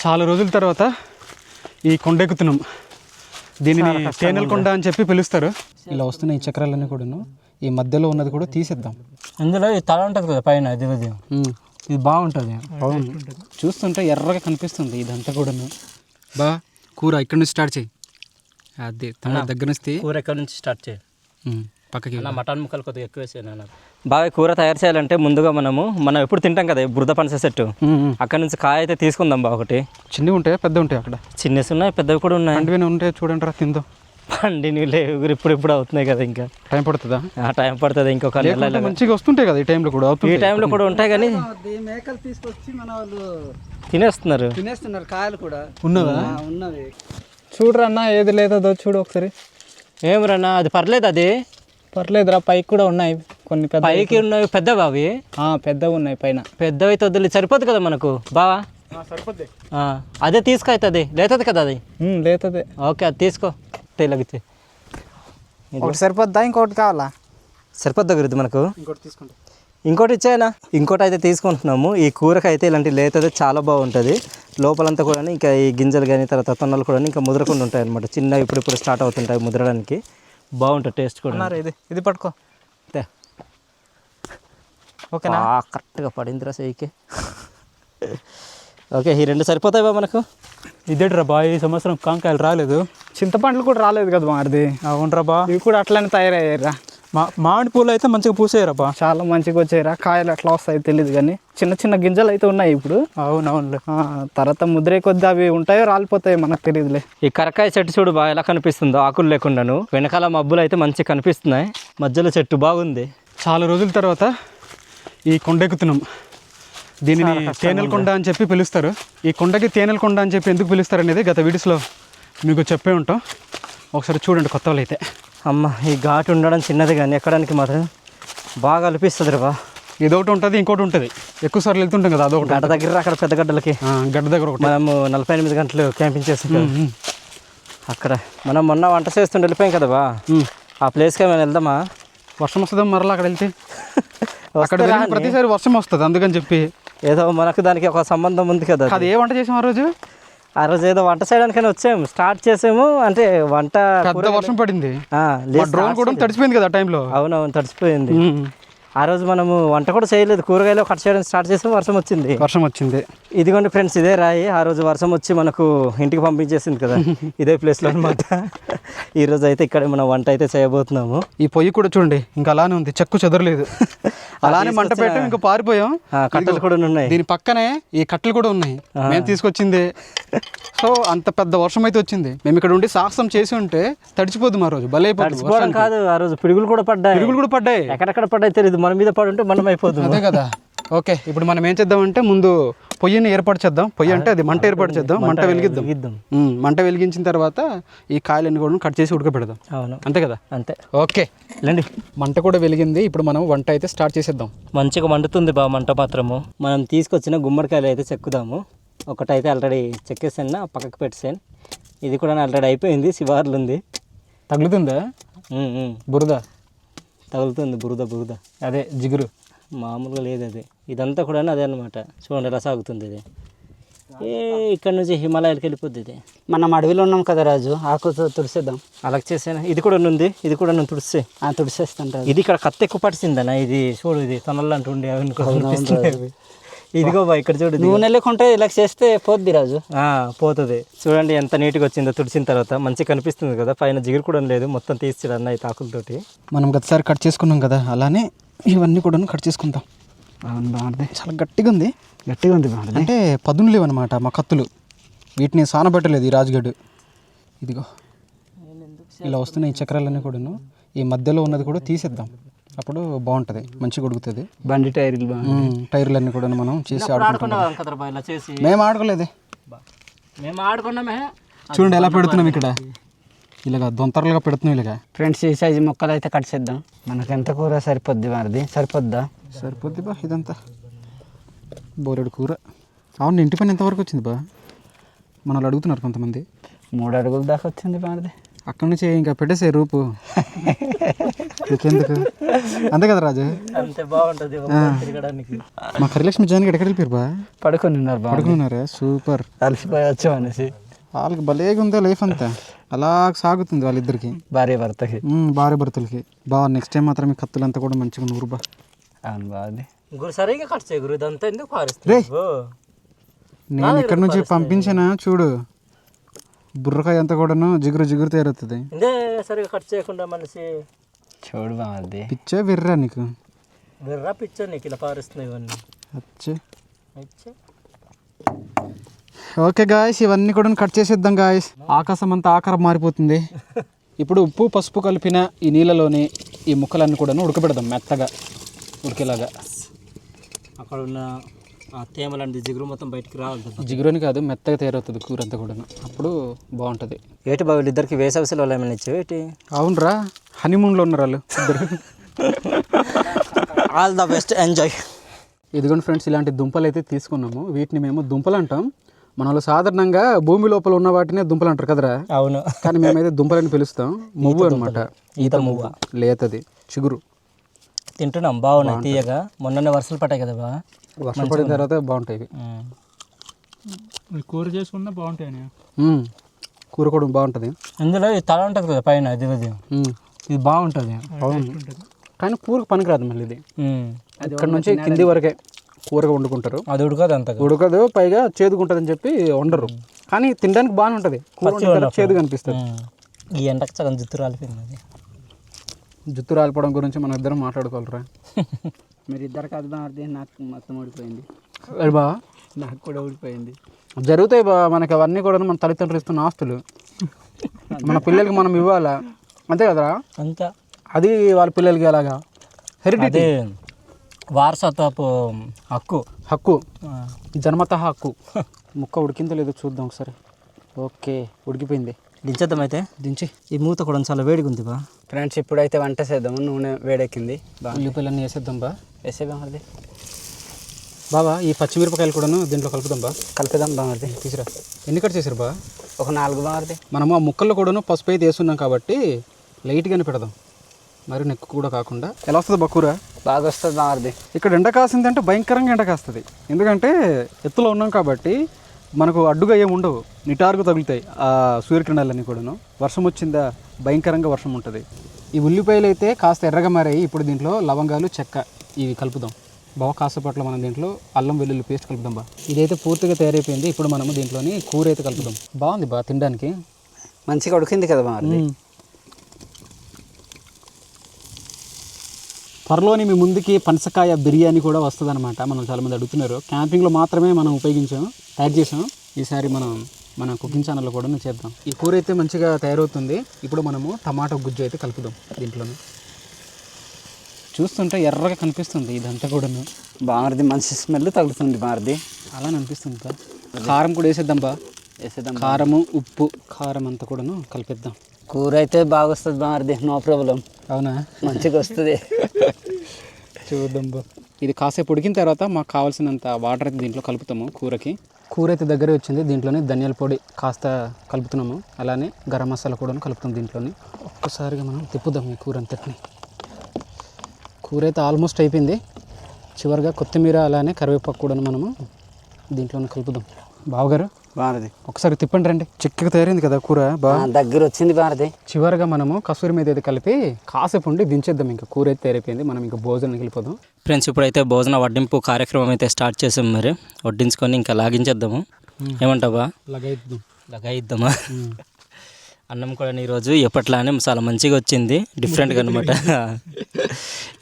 చాలా రోజుల తర్వాత ఈ కొండ ఎక్కుతున్నాం. దీనిని తేనెల కొండ అని చెప్పి పిలుస్తారు. ఇలా వస్తున్న ఈ చక్రాలన్నీ కూడాను ఈ మధ్యలో ఉన్నది కూడా తీసేద్దాం. అందులో ఈ తల ఉంటుంది కదా పైన, ఇది బాగుంటుంది. చూస్తుంటే ఎర్రగా కనిపిస్తుంది ఇదంతా కూడాను. బా కూర ఇక్కడ నుంచి స్టార్ట్ చేయి. అదే తన దగ్గర నుంచి కూర ఎక్కడి నుంచి స్టార్ట్ చేయి. పక్కకి మటన్ ముక్కలు కొద్దిగా ఎక్కువ వేసాను. బాగా కూర తయారు చేయాలంటే ముందుగా మనం ఎప్పుడు తింటాం కదా బురద పనస చెట్టు, అక్కడ నుంచి కాయ అయితే తీసుకుందాం. బా ఒకటి చిన్నవి ఉంటాయి, పెద్ద ఉంటాయి. అక్కడ చిన్నవి ఉన్నాయి, పెద్దవి కూడా ఉన్నాయి. పండివి ఉంటాయి చూడండి రా, తిందో. పండిని లేవు, ఇప్పుడు అవుతున్నాయి కదా. ఇంకా టైం పడుతుందా? టైం పడుతుంది. ఇంకొక నెల మంచిగా వస్తుంటాయి కదా ఈ టైంలో కూడా. ఈ టైంలో కూడా ఉంటాయి కానీ మేకలు తీసుకొచ్చి మన వాళ్ళు తినేస్తున్నారు. కాయలు కూడా ఉన్నదా? ఉన్నవి. చూడరా అన్న, ఏది లేదో చూడు ఒకసారి. ఏమరన్నా అది పర్లేదు, అది పర్లేదురా. పైకి కూడా ఉన్నాయి కొన్ని, పైకి ఉన్నాయి. పెద్దవి అవి పెద్దవి ఉన్నాయి పైన. పెద్దవి అయితే వద్దు, సరిపోదు కదా మనకు. బావా సరిపోద్ది. అదే తీసుకైతుంది, లేతుంది కదా అది. లేతదే. ఓకే, అది తీసుకో. తెలగితే ఒకటి సరిపోద్దా, ఇంకోటి కావాలా? సరిపోద్దా గురించి మనకు. ఇంకోటి తీసుకుంటా. ఇంకోటి ఇచ్చాయనా? ఇంకోటి అయితే తీసుకుంటున్నాము. ఈ కూరకు అయితే ఇలాంటి లేతది చాలా బాగుంటుంది. లోపలంతా కూడా ఇంకా ఈ గింజలు కానీ తర్వాత తొన్నలు కూడా ఇంకా ముదరకుండా ఉంటాయి అనమాట. చిన్న ఇప్పుడు స్టార్ట్ అవుతుంటాయి ముదరడానికి. బాగుంటుంది టేస్ట్ కూడా. ఇది పట్టుకో. ఓకేనా? కరెక్ట్గా పడిందిరా సైకి. ఓకే, ఈ రెండు సరిపోతాయి బా మనకు. ఇదేట్రా బా, ఈ సంవత్సరం కాంకాయలు రాలేదు. చింతపండ్లు కూడా రాలేదు కదా మాది. అవునరా బా, ఇవి కూడా అట్లానే తయారయ్యారా. మామిడి పూలు అయితే మంచిగా పూసాయిరా బా. చాలా మంచిగా వచ్చాయిరా. కాయలు ఎట్లా వస్తాయో తెలియదు కానీ చిన్న చిన్న గింజలు అయితే ఉన్నాయి ఇప్పుడు. అవునవునులే. తర్వాత ముద్రే కొద్ది అవి ఉంటాయో రాలిపోతాయో మనకు తెలియదులే. ఈ కరకాయ చెట్టు చూడు బాగా ఎలా కనిపిస్తుందో, ఆకులు లేకుండాను. వెనకాల మబ్బులు అయితే మంచిగా కనిపిస్తున్నాయి. మధ్యలో చెట్టు బాగుంది. చాలా రోజుల తర్వాత ఈ కొండ ఎక్కుతున్నాం. దీనిని తేనెల కొండ అని చెప్పి పిలుస్తారు. ఈ కొండకి తేనెల కొండ అని చెప్పి ఎందుకు పిలుస్తారు అనేది గత వీడియోస్లో మీకు చెప్పే ఉంటాం. ఒకసారి చూడండి కొత్త వాళ్ళు అయితే. అమ్మ, ఈ ఘాటు ఉండడం చిన్నది కానీ ఎక్కడానికి మాత్రం బాగా అనిపిస్తుంది రా బా. ఇదొకటి ఉంటుంది, ఇంకోటి ఉంటుంది. ఎక్కువ సార్లు వెళ్తుంటాం కదా, అదొకటి. గడ్డ దగ్గర అక్కడ పెద్ద గడ్డలకి గడ్డ దగ్గర ఒకటి. మనము 48 గంటలు క్యాంపింగ్ చేస్తుంటాం అక్కడ. మనం మొన్న వంట చేస్తుంటే వెళ్ళిపోయాం కదా బా, ఆ ప్లేస్కి మేము వెళ్దామా? వర్షం వస్తుందా మరలా అక్కడ వెళ్తే? అక్కడ ప్రతిసారి వర్షం వస్తుంది, అందుకని చెప్పి ఏదో మనకు దానికి ఒక సంబంధం ఉంది కదా. అది ఏ వంట చేసాం ఆ రోజు? ఏదో వంట చేయడానికైనా వచ్చాము, స్టార్ట్ చేసాము. అంటే వంట పెద్ద వర్షం పడింది, డ్రోన్ కూడా తడిచిపోయింది కదా ఆ టైంలో. అవునవును, తడిచిపోయింది. ఆ రోజు మనము వంట కూడా చేయలేదు, కూరగాయలు కట్ చేయడం స్టార్ట్ చేసాము, వర్షం వచ్చింది. ఇదిగోండి ఫ్రెండ్స్, ఇదే రాయి. ఆ రోజు వర్షం వచ్చి మనకు ఇంటికి పంపించేసింది కదా, ఇదే ప్లేస్లో అనమాట. ఈరోజు అయితే ఇక్కడ మనం వంట అయితే చేయబోతున్నాము. ఈ పొయ్యి కూడా చూడండి, ఇంకా అలానే ఉంది, చెక్కు చెదరలేదు. అలానే మంట పెట్టాం, ఇంకా పారిపోయాం. కట్టెలు కూడా ఉన్నాయి, దీని పక్కనే ఈ కట్టెలు కూడా ఉన్నాయి, మేము తీసుకొచ్చింది. సో అంత పెద్ద వర్షం అయితే వచ్చింది. మేము ఇక్కడ ఉండి సాహసం చేసి ఉంటే తడిచిపోదు మా రోజు. భలే కాదు, ఆ రోజు పిడుగులు కూడా పడ్డాయి. ఎక్కడెక్కడ పడ్డాయి తెలియదు, మన మీద పడుంటే మనం అయిపోతుంది. అదే కదా. ఓకే, ఇప్పుడు మనం ఏం చేద్దామంటే ముందు పొయ్యిని ఏర్పాటు చేద్దాం. పొయ్యి అంటే అది మంట ఏర్పాటు చేద్దాం, మంట వెలిగిద్దాం. మంట వెలిగించిన తర్వాత ఈ కాయలన్నీ కూడా కట్ చేసి ఉడకబెడదాం. అవును, అంతే కదా. అంతే. ఓకే లేండి, మంట కూడా వెలిగింది. ఇప్పుడు మనం వంట అయితే స్టార్ట్ చేసేద్దాం. మంచిగా మండుతుంది బా మంట మాత్రము. మనం తీసుకొచ్చిన గుమ్మడికాయలు అయితే చెక్కుదాము. ఒకటైతే ఆల్రెడీ చెక్కేసాను, పక్కకు పెట్టేసాను. ఇది కూడా ఆల్రెడీ అయిపోయింది, శివార్లు ఉంది. తగులుతుందా? బురద తగులుతుంది, బురద అదే జిగురు మామూలుగా లేదు అది. ఇదంతా కూడా అదే అనమాట. చూడండి ఎలా సాగుతుంది ఇది. ఇక్కడ నుంచి హిమాలయాలకు వెళ్ళిపోద్ది ఇది. మనం అడవిలో ఉన్నాం కదా రాజు, ఆకుతో తుడిసేద్దాం. అలా చేసాను. ఇది కూడా ఉంది, ఇది కూడా నేను తుడిసేస్తాను. ఇది ఇక్కడ కత్తి ఎక్కువ పట్టిందన్న. ఇది చూడు, ఇది తొనలు అంటుండే అవి. ఇదిగో బా ఇక్కడ చూడు, నూనె లేకుంటే ఇలా చేస్తే పోద్ది రాజు. పోతుంది. చూడండి ఎంత నీట్గా వచ్చిందో తుడిచిన తర్వాత. మంచిగా కనిపిస్తుంది కదా, పైన జిగురు కూడా లేదు. మొత్తం తీసిడు అన్న ఈ తాకులతోటి. మనం గతసారి కట్ చేసుకున్నాం కదా, అలానే ఇవన్నీ కూడా కట్ చేసుకుందాం. అవును, బాగుంది. చాలా గట్టిగా ఉంది బాగుంది. అంటే పదును లేవు అనమాట మా కత్తులు. వీటిని సానబెట్టలేదు ఈ రాజుగడ్డు. ఇదిగో ఇలా వస్తున్న ఈ చక్రాలన్నీ కూడాను ఈ మధ్యలో ఉన్నది కూడా తీసేద్దాం, అప్పుడు బాగుంటుంది, మంచిగా ఉడుకుతుంది. బండి టైర్లన్నీ కూడా మనం చేసి ఆడుకుంటాం. మేము ఆడుకోలేదే, మేము ఆడుకున్నామే. చూడండి ఎలా పెడుతున్నాం ఇక్కడ, ఇలాగా దొంతరలుగా పెడుతున్నాం ఇలాగా. ఫ్రెండ్స్, ఈ సైజు మొక్కలు అయితే కట్ చేద్దాం. మనకు ఎంత కూర సరిపోద్ది మరిది? సరిపోద్ది బా, ఇదంతా బోరెడు కూర. అవును, ఇంటి పని ఎంతవరకు వచ్చింది బా? మనల్ని అడుగుతున్నారు కొంతమంది. 3 అడుగుల దాకా వచ్చింది మరిది. అక్కడి నుంచి ఇంకా పెట్టేసే రూపు ఇంకెందుకు అంతే కదా రాజు. అంతే బాగుంటుంది తిరగడానికి. మా కరిలక్ష్మి జానికి ఎక్కడ వెళ్ళిపోయారు బా? పడుకొని ఉన్నారు బాగా. పడుకున్నారా? సూపర్. అలసిపోయి వచ్చాం అనేసి వాళ్ళకి భలేగా ఉందా లైఫ్ అంతా, అలా సాగుతుంది వాళ్ళిద్దరికి, భార్య భర్తకి. భార్య భర్తలకి. బాగా నెక్స్ట్ టైం మాత్రం మీ కత్తులంతా కూడా మంచిగా నూరు బా. అవును బాగుంది. గురు సరిగ్గా కట్ చేయ గురు, ఇదంతా ఎందుకు రే పారేస్తుంది? నేను ఇక్కడ నుంచి పంపించానా చూడు, బుర్రకాయ అంతా కూడాను జిగురు జిగురు తయారవుతుంది. ఇదే సరిగ్గా కట్ చేయకుండా మనిషి చూడు బాగుంది. పిచ్చా విర్రా నీకు? విర్రా పిచ్చా నీకు ఇలా పారేస్తున్నాయి ఇవన్నీ. అచ్చే ఓకే గాయస్, ఇవన్నీ కూడా కట్ చేసేద్దాం గాయస్. ఆకాశం అంతా ఆకారం మారిపోతుంది. ఇప్పుడు ఉప్పు పసుపు కలిపిన ఈ నీళ్ళలోని ఈ ముక్కలన్నీ కూడా ఉడకబెడదాం మెత్తగా, ఉడికేలాగా. అక్కడ ఉన్న తేమ లాంటి జిగురు మొత్తం బయటికి రావాలి. జిగురుని కాదు, మెత్తగా తయారవుతుంది కూర అంతా కూడా, అప్పుడు బాగుంటుంది. ఏటి బాబు ఇద్దరికి వేసవిసలు వాళ్ళు ఏమైనా ఇచ్చావు ఏంటి? అవునరా, హనీమూన్లో ఉన్నారు వాళ్ళు ఇద్దరు. All the best, enjoy. ఇదిగోండి ఫ్రెండ్స్, ఇలాంటి దుంపలు అయితే తీసుకున్నాము. వీటిని మేము దుంపలు అంటాం. మన వాళ్ళు సాధారణంగా భూమి లోపల ఉన్న వాటినే దుంపలు అంటారు కదరా. అవును, కానీ మేమైతే దుంపలని పిలుస్తాం. మువ్వు అనమాట, ఈత మువ్వ, లేతది చిగురు. తింటున్నాం, బాగున్నాయి తీయగా. మొన్ననే వర్షాలు పట్టాయి కదా బా, వర్షం పడిన తర్వాత బాగుంటాయి. కూర చేసుకున్నా బాగుంటాయి. కూర కూడా బాగుంటుంది. ఇందులో ఈ తల ఉంటుంది కదా పైన, ఇది ఇది బాగుంటుంది. కానీ కూరకు పనికిరాదు మళ్ళీ ఇది. ఇక్కడ నుంచి కింది వరకే కూరగా వండుకుంటారు. అది ఉడకదు, అంత ఉడకదు, పైగా చేదుకుంటుందని చెప్పి వండరు. కానీ తినడానికి బాగానే ఉంటుంది. కూర చేదుగా అనిపిస్తుంది. ఈ ఎండకు సగం జుత్తు రాలిపోయింది. అది జుత్తు రాలిపోవడం గురించి మనం ఇద్దరం మాట్లాడుకోవాలరా. మీరు ఇద్దరు కాదు బాగుంది, నాకు మొత్తం ఊడిపోయింది. బా నాకు కూడా ఊడిపోయింది. జరుగుతాయి బా, మనకి అవన్నీ కూడా మన తల్లిదండ్రులు ఇస్తున్న ఆస్తులు, మన పిల్లలకి మనం ఇవ్వాలా, అంతే కదరా. అంతా అది వాళ్ళ పిల్లలకి అలాగా హెరిడిటీ, వారసత్వపు హక్కు, జన్మత హక్కు. ముక్క ఉడికిందో లేదో చూద్దాం ఒకసారి. ఓకే, ఉడికిపోయింది. దించేద్దాం అయితే. దించి ఈ మూత కూడా చాలా వేడిగా ఉంది బా. ఫ్రెండ్స్ ఇప్పుడైతే వంట చేద్దాము. నూనె వేడెక్కింది. ఉల్లిపాయలన్నీ వేసేద్దాం బా. వేసేద్దాం అది బాబా. ఈ పచ్చిమిరపకాయలు కూడాను దీంట్లో కలుపుదాం బా. కలిపిదాం బాగుంది. తీసిరా. ఎన్ని కట్ చేసారు బా? ఒక 4 బాగుంది. మనము ఆ ముక్కల్లో కూడాను పసుపు అయితే వేస్తున్నాం కాబట్టి లైట్గానే పెడదాం, మరి నెక్కు కూడా కాకుండా. ఎలా వస్తుంది బా కూర? బాగా వస్తుంది బాగుంది. ఇక్కడ ఎండ కాసింది అంటే భయంకరంగా ఎండ కాస్తుంది. ఎందుకంటే ఎత్తులో ఉన్నాం కాబట్టి మనకు అడ్డుగా ఏమి ఉండవు, నిటారుగా తగులుతాయి ఆ సూర్యకిరణాలన్నీ కూడాను. వర్షం వచ్చిందా భయంకరంగా వర్షం ఉంటుంది. ఈ ఉల్లిపాయలు అయితే కాస్త ఎర్రగా మారాయి. ఇప్పుడు దీంట్లో లవంగాలు, చెక్క ఇవి కలుపుదాం బాగా. కాసేపట్లో మనం దీంట్లో అల్లం వెల్లుల్లి పేస్ట్ కలుపుదాం బా. ఇదైతే పూర్తిగా తయారైపోయింది. ఇప్పుడు మనము దీంట్లోని కూర అయితే కలుపుదాం. బాగుంది బా, తినడానికి మంచిగా ఉడికింది కదా బాగుంది. త్వరలోని మీ ముందుకి పనసకాయ బిర్యానీ కూడా వస్తుంది అనమాట. మనం చాలామంది అడుగుతున్నారు. క్యాంపింగ్లో మాత్రమే మనం తయారు చేసాం. ఈసారి మన కుకింగ్ ఛానల్లో కూడా చేద్దాం. ఈ కూర అయితే మంచిగా తయారవుతుంది. ఇప్పుడు మనము టమాటో గుజ్జు అయితే కలుపుదాం దీంట్లోనే. చూస్తుంటే ఎర్రగా కనిపిస్తుంది ఇదంతా కూడా. బాగుంది, మంచి స్మెల్ తగులుతుంది బాగుంది. అలా అనిపిస్తుంది బా. కారం కూడా వేసేద్దాం బా. వేసేద్దాం. కారము, ఉప్పు, కారం అంతా కూడాను కలిపేద్దాం. కూర అయితే బాగా వస్తుంది బాగుంది, నో ప్రాబ్లం. అవునా? మంచిగా వస్తుంది. చూద్దాం బా. ఇది కాసేపు ఉడికిన తర్వాత మాకు కావాల్సినంత వాటర్ అయితే దీంట్లో కలుపుతాము కూరకి. కూర అయితే దగ్గరే వచ్చింది. దీంట్లోనే ధనియాల పొడి కాస్త కలుపుతున్నాము, అలానే గరం మసాలా కూడా కలుపుతాం దీంట్లోని. ఒక్కసారిగా మనం తిప్పుదాం ఈ కూర అంతటిని. కూర అయితే ఆల్మోస్ట్ అయిపోయింది. చివరిగా కొత్తిమీర అలానే కరివేపాకు కూడా మనము దీంట్లోనే కలుపుదాం. బావగారు బాగుంది, ఒకసారి తిప్పండి రండి. చిక్కగా తయారైంది కదా కూర బాగా, దగ్గర వచ్చింది బాగుంది. చివరిగా మనము కసూరి మీద అయితే కలిపి కాసేపు ఉండి దించేద్దాం. ఇంకా కూర అయితే తయారైపోయింది, మనం ఇంకా భోజనానికి వెళ్ళిపోదాం. ఫ్రెండ్స్ ఇప్పుడైతే భోజన వడ్డింపు కార్యక్రమం అయితే స్టార్ట్ చేసాం. మరి వడ్డించుకొని ఇంకా లాగించేద్దాము. ఏమంటావా? లగాయిద్దామా? అన్నం కూడా ఈరోజు ఎప్పట్లానే చాలా మంచిగా వచ్చింది, డిఫరెంట్గా అనమాట.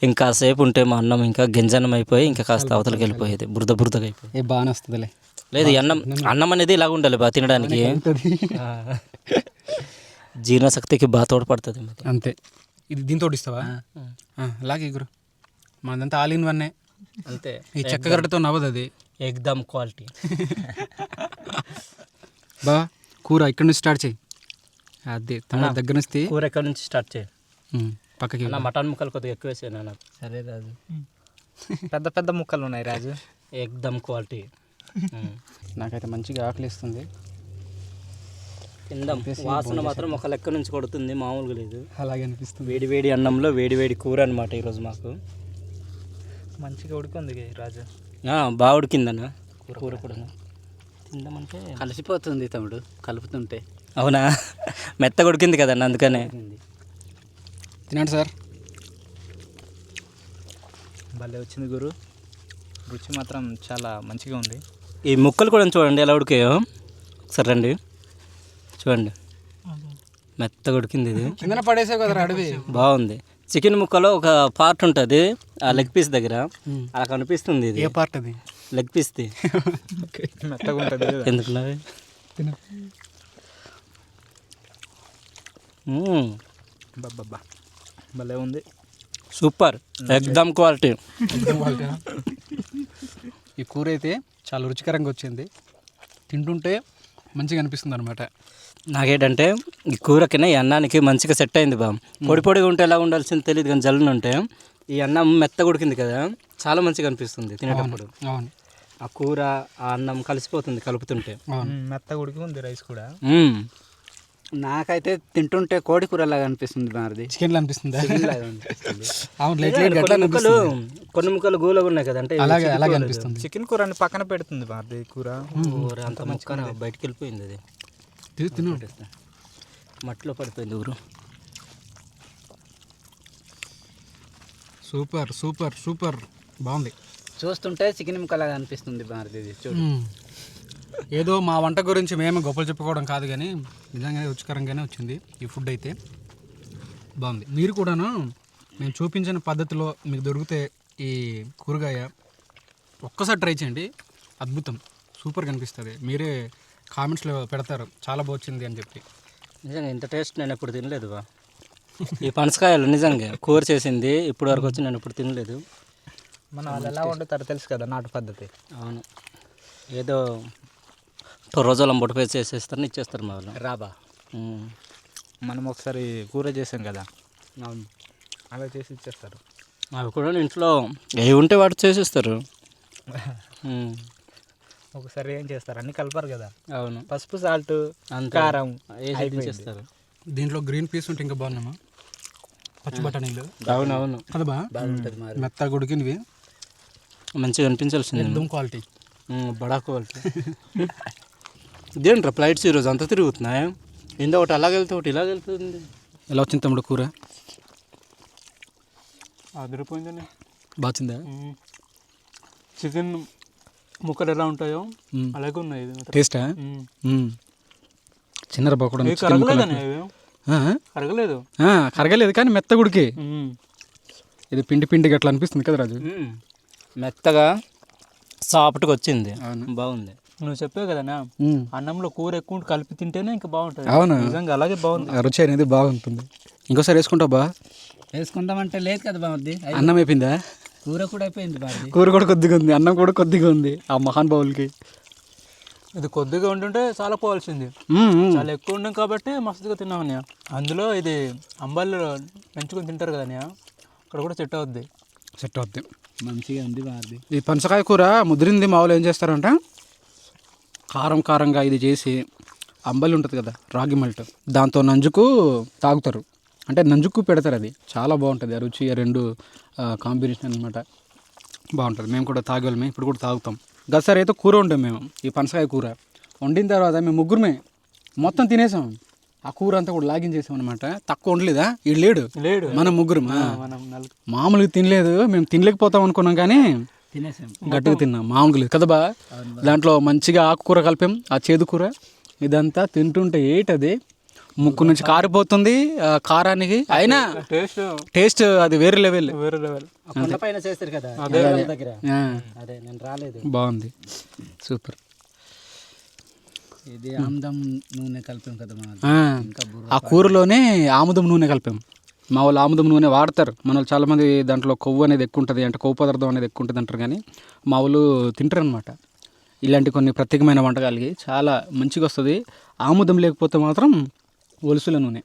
ఇంకా సేపు ఉంటే మా అన్నం ఇంకా గింజన్నం అయిపోయి ఇంకా కాస్త అవతలకి వెళ్ళిపోయేది, బురదగా అయిపోయి. బాగానే వస్తుందిలే. లేదు అన్నం అనేది ఇలాగ ఉండాలి బా తినడానికి. జీర్ణశక్తికి బాగా తోడ్పడుతుంది అంతే. ఇది దీంతో ఇస్తావా? అలాగే గురు, మనదంతా ఆల్ ఇన్ వన్నే. అంతే, ఈ చెక్క గరిటతో నవ్వదు అది. ఎగ్దమ్ క్వాలిటీ. బా కూర ఇక్కడ నుంచి స్టార్ట్ చేయి. అది తన దగ్గర నుంచి కూర ఎక్కడి నుంచి స్టార్ట్ చేయి. పక్కకి మటన్ ముక్కలు కొద్దిగా ఎక్కువ వేసాను నాకు. సరే రాజు, పెద్ద పెద్ద ముక్కలు ఉన్నాయి రాజు. ఎగ్దమ్ క్వాలిటీ. నాకైతే మంచిగా ఆకలిస్తుంది. తిందాం. వాసన మాత్రం ఒక లెక్క నుంచి కొడుతుంది, మామూలుగా లేదు. అలాగే అనిపిస్తుంది. వేడి వేడి అన్నంలో వేడి వేడి కూర అనమాట ఈరోజు మాకు. మంచిగా ఉడికింది రాజు. బాగా ఉడికిందన్న కూర కూడా. తిందామంటే కలిసిపోతుంది తమ్ముడు కలుపుతుంటే. అవునా, మెత్తగా ఉడికింది కదన్న, అందుకనే. తినండి సార్. భలే వచ్చింది గురు, రుచి మాత్రం చాలా మంచిగా ఉంది. ఈ ముక్కలు కూడా చూడండి ఎలా ఉడికాయో, ఒకసారి రండి చూడండి, మెత్తగా ఉడికింది. ఇది కిందన పడేసే కదా అడవి. బాగుంది. చికెన్ ముక్కలో ఒక పార్ట్ ఉంటుంది ఆ లెగ్ పీస్ దగ్గర, అలా కనిపిస్తుంది. ఇది ఏ పార్ట్ అది? లెగ్ పీస్ది. మెత్తగా ఉంటుంది ఎందుకున్నది? బాబా భలే ఉంది, సూపర్, ఎక్దమ్ క్వాలిటీ. ఈ కూర అయితే చాలా రుచికరంగా వచ్చింది, తింటుంటే మంచిగా అనిపిస్తుంది అనమాట. నాకేంటంటే ఈ కూరకినా ఈ అన్నానికి మంచిగా సెట్ అయింది బా. పొడి పొడిగా ఉంటే ఎలా ఉండాల్సింది తెలియదు, కానీ జల్లున ఉంటే ఈ అన్నం మెత్తగా ఉడికింది కదా, చాలా మంచిగా అనిపిస్తుంది తినేటప్పుడు. అవును, ఆ కూర ఆ అన్నం కలిసిపోతుంది కలుపుతుంటే. మెత్తగా ఉడికి ఉంది రైస్ కూడా. నాకైతే తింటుంటే కోడి కూరలాగా అనిపిస్తుంది మారిది. చికెన్ అనిపిస్తుందా? అవును, కొన్ని ముక్కలు గూలగా ఉన్నాయి కదా, అంటే అలాగే అలాగే అనిపిస్తుంది. చికెన్ కూర అని పక్కన పెడుతుంది మారిది కూర. అంత ముక్క బయటికి వెళ్ళిపోయింది, అది తిను. మట్టిలో పడిపోయింది ఊరు. సూపర్ సూపర్ సూపర్, బాగుంది. చూస్తుంటే చికెన్ ముక్కలాగా అనిపిస్తుంది మారిది. చూడు, ఏదో మా వంట గురించి మేము గొప్పలు చెప్పుకోవడం కాదు, కానీ నిజంగానే రుచికరంగానే వచ్చింది ఈ ఫుడ్ అయితే. బాగుంది. మీరు కూడాను మేము చూపించిన పద్ధతిలో మీకు దొరికితే ఈ కూరగాయ ఒక్కసారి ట్రై చేయండి, అద్భుతం, సూపర్గా అనిపిస్తుంది. మీరే కామెంట్స్లో పెడతారు చాలా బాగుంది అని చెప్పి. నిజంగా ఇంత టేస్ట్ నేను ఎప్పుడు తినలేదు బా. ఈ పనసకాయలు నిజంగా కూర చేసింది ఇప్పుడు వరకు వచ్చి నేను ఇప్పుడు తినలేదు. మన వాళ్ళు ఎలా వండుతారో తెలుసు కదా, నాటు పద్ధతి. అవును, ఏదో రోజులం బొట్టు పేసి చేసేస్తారని ఇచ్చేస్తారు మా వాళ్ళు. రాబా మనం ఒకసారి కూర చేసాం కదా, అవును, అలా చేసి ఇచ్చేస్తారు. అవి కూడా ఇంట్లో ఏ ఉంటే వాటి చేసేస్తారు. ఒకసారి ఏం చేస్తారు, అన్ని కలపరు కదా. అవును, పసుపు, సాల్ట్, అంతే, కారం చేస్తారు. దీంట్లో గ్రీన్ పీస్ ఉంటే ఇంకా బాగున్నామా, పచ్చి బఠానీలు. అవునవును, అది బాగుంటుంది మరి. మెత్తగా ఉడికినవి, మంచిగా అనిపించాల్సింది. ఎక్దమ్ క్వాలిటీ, బడా క్వాలిటీ. ఇదేంట్రా ఫ్లైట్స్ ఈరోజు అంతా తిరుగుతున్నాయి, ఏందో ఒకటి అలాగ వెళ్తే ఒకటి ఇలాగ వెళ్తుంది. ఎలా వచ్చింది తమ్ముడు కూర? అదిరిపోయిందని. బాగుందా? చికెన్ ముక్కలు ఎలా ఉంటాయో అలాగే ఉన్నాయి. టేస్టా? చిన్నర బాగుంది. కరగలేదు, కరగలేదు కానీ మెత్తగా ఉడికి. ఇది పిండి పిండిగా అట్లా అనిపిస్తుంది కదా రాజు. మెత్తగా సాఫ్ట్గా వచ్చింది, బాగుంది. నువ్వు చెప్పావు కదా అన్నంలో కూర ఎక్కువ కలిపి తింటేనే ఇంకా బాగుంటుంది. అవును, నిజంగా అలాగే బాగుంది, రుచి అనేది బాగుంటుంది. ఇంకోసారి వేసుకుంటావు బా? వేసుకుంటామంటే లేదు కదా బాగుంది. అన్నం అయిపోయిందా? కూర కూడా అయిపోయింది బాగుంది. కూర కూడా కొద్దిగా ఉంది, అన్నం కూడా కొద్దిగా ఉంది ఆ మహాన్ బావులకి. ఇది కొద్దిగా ఉంటుంటే చాలా పోవాల్సింది, చాలా ఎక్కువ ఉండం కాబట్టి మస్తుగా తిన్నామని. అందులో ఇది అంబాల్లో పెంచుకొని తింటారు కదా, అక్కడ కూడా సెట్ అవుద్ది. మంచిగా ఉంది బాగుంది. ఈ పనసకాయ కూర ముదిరింది మామూలు ఏం చేస్తారంటే కారం కారంగా ఇది చేసి అంబలి ఉంటుంది కదా, రాగి మల్ట్, దాంతో నంజుకు తాగుతారు, అంటే నంజుకు పెడతారు. అది చాలా బాగుంటుంది, ఆ రుచి రెండు కాంబినేషన్ అనమాట, బాగుంటుంది. మేము కూడా తాగేవాళ్ళమే, ఇప్పుడు కూడా తాగుతాం. గతసారి అయితే కూర వండాం మేము, ఈ పనసకాయ కూర వండిన తర్వాత మేము ముగ్గురమే మొత్తం తినేసాం. ఆ కూర అంతా కూడా లాగిన్ చేసాం అనమాట. తక్కువ వండలేదా? వీడు లేడు, మనం ముగ్గురు మామూలుగా తినలేదు. మేము తినలేకపోతాం అనుకున్నాం కానీ తినేసాం, గట్టిగా తిన్నాం, మామూలుగా లేదు కదా బా. దాంట్లో మంచిగా ఆకుకూర కలిపాం, ఆ చేదు కూర. ఇదంతా తింటుంటే ఏంటది ముక్కు నుంచి కారిపోతుంది కారానికి, అయినా టేస్ట్ అది వేరే లెవెల్. పైన చేస్తారు కదా దగ్గర, అదే నేను రాలేదు. బాగుంది, సూపర్. ఇది ఆముదం నూనె కలిపాం కదా మనం, ఆ కూరలోనే ఆముదం నూనె కలిపాం. మా వాళ్ళు ఆముదం నూనె వాడతారు, మన వాళ్ళు చాలామంది దాంట్లో కొవ్వు అనేది ఎక్కువ ఉంటుంది, అంటే కొవ్వు పదార్థం అనేది ఎక్కువ ఉంటుంది అంటారు, కానీ మా వాళ్ళు తింటారు అనమాట. ఇలాంటి కొన్ని ప్రత్యేకమైన వంటకాలకి చాలా మంచిగా వస్తుంది. ఆముదం లేకపోతే మాత్రం ఒలుసుల నూనె,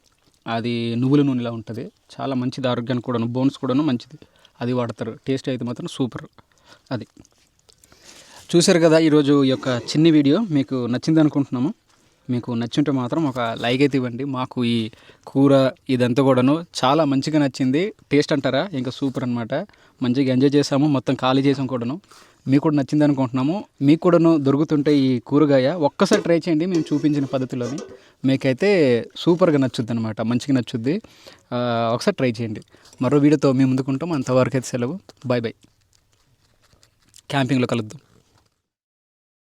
అది నువ్వుల నూనెలా ఉంటుంది, చాలా మంచిది ఆరోగ్యానికి కూడాను, బోన్స్ కూడాను మంచిది, అది వాడతారు. టేస్ట్ అయితే మాత్రం సూపర్. అది చూశారు కదా ఈరోజు ఈ యొక్క చిన్ని వీడియో మీకు నచ్చింది అనుకుంటున్నాము. మీకు నచ్చుంటే మాత్రం ఒక లైక్ అయితే ఇవ్వండి. మాకు ఈ కూర ఇదంతా కూడాను చాలా మంచిగా నచ్చింది. టేస్ట్ అంటారా ఇంకా సూపర్ అనమాట. మంచిగా ఎంజాయ్ చేసాము, మొత్తం ఖాళీ చేసాము కూడాను. మీకు కూడా నచ్చింది అనుకుంటున్నాము. మీకు కూడాను దొరుకుతుంటే ఈ కూరగాయ ఒక్కసారి ట్రై చేయండి మేము చూపించిన పద్ధతిలోని. మీకైతే సూపర్గా నచ్చుద్ది అనమాట, మంచిగా నచ్చుద్ది. ఒకసారి ట్రై చేయండి. మరో వీడియోతో మేము ముందుకుంటాం. అంతవరకు అయితే సెలవు. Bye bye. క్యాంపింగ్లో కలుద్దాం.